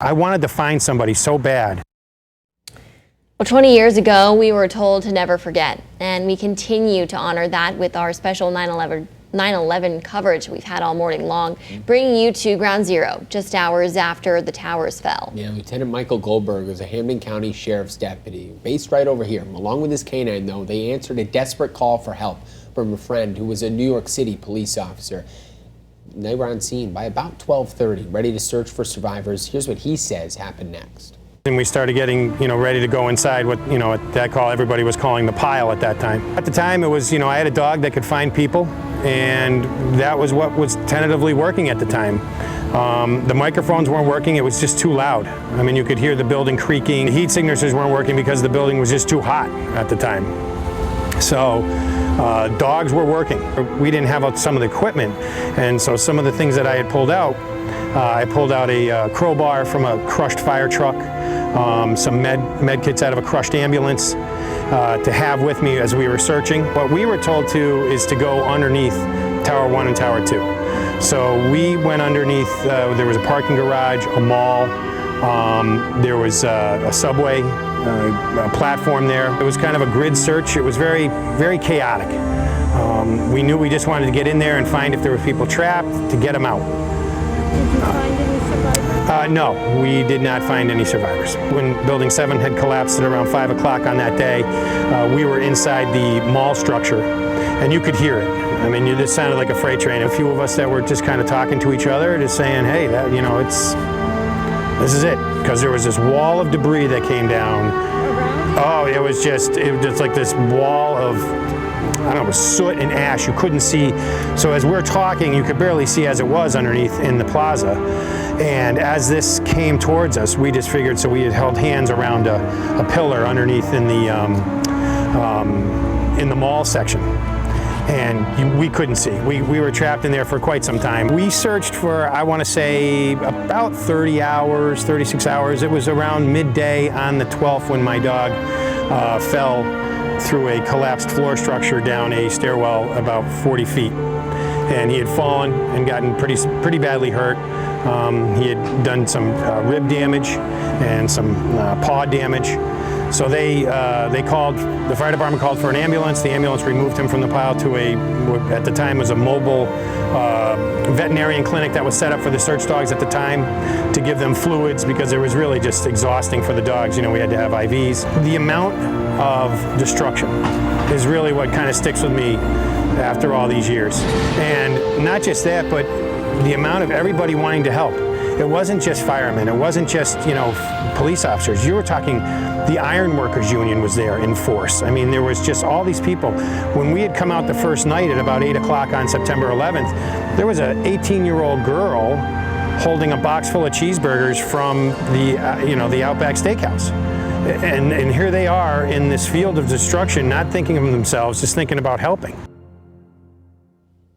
I wanted to find somebody so bad. Well, 20 years ago, we were told to never forget, and we continue to honor that with our special 9/11 coverage we've had all morning long, bringing you to Ground Zero, just hours after the towers fell. Yeah, Lieutenant Michael Goldberg is a Hampden County Sheriff's deputy, based right over here. Along with his canine, though, they answered a desperate call for help from a friend who was a New York City police officer. They were on scene by about 12:30, ready to search for survivors. Here's what he says happened next. And we started getting, ready to go inside what, at that call, everybody was calling the pile at that time. At the time, it was, I had a dog that could find people, and that was what was tentatively working at the time. The microphones weren't working, it was just too loud. I mean, you could hear the building creaking. The heat signatures weren't working because the building was just too hot at the time. So, dogs were working. We didn't have some of the equipment, and so some of the things that I had pulled out, I pulled out a crowbar from a crushed fire truck, some med kits out of a crushed ambulance to have with me as we were searching. What we were told to is to go underneath Tower 1 and Tower 2. So we went underneath, there was a parking garage, a mall, there was a subway, a platform there. It was kind of a grid search. It was very, very chaotic. We knew we just wanted to get in there and find if there were people trapped, to get them out. Did you find any survivors? No, we did not find any survivors. When Building 7 had collapsed at around 5 o'clock on that day, we were inside the mall structure, and you could hear it. I mean, it sounded like a freight train. A few of us that were just kind of talking to each other, just saying, hey, this is it. Because there was this wall of debris that came down. Oh, it was just like this wall of, I don't know, it was soot and ash. You couldn't see. So as we're talking, you could barely see as it was underneath in the plaza. And as this came towards us, we just figured, so we had held hands around a pillar underneath in the mall section. And we couldn't see. We were trapped in there for quite some time. We searched for, I want to say, about 30 hours, 36 hours. It was around midday on the 12th when my dog fell through a collapsed floor structure down a stairwell about 40 feet. And he had fallen and gotten pretty badly hurt. He had done some rib damage and some paw damage. So they called, the fire department called for an ambulance. The ambulance removed him from the pile to at the time was a mobile veterinarian clinic that was set up for the search dogs at the time to give them fluids because it was really just exhausting for the dogs. We had to have IVs. The amount of destruction is really what kind of sticks with me after all these years. And not just that, but the amount of everybody wanting to help. It wasn't just firemen, it wasn't just, police officers. You were talking, the Iron Workers Union was there in force. I mean, there was just all these people. When we had come out the first night at about 8 o'clock on September 11th, there was an 18-year-old girl holding a box full of cheeseburgers from the Outback Steakhouse. And here they are in this field of destruction, not thinking of themselves, just thinking about helping.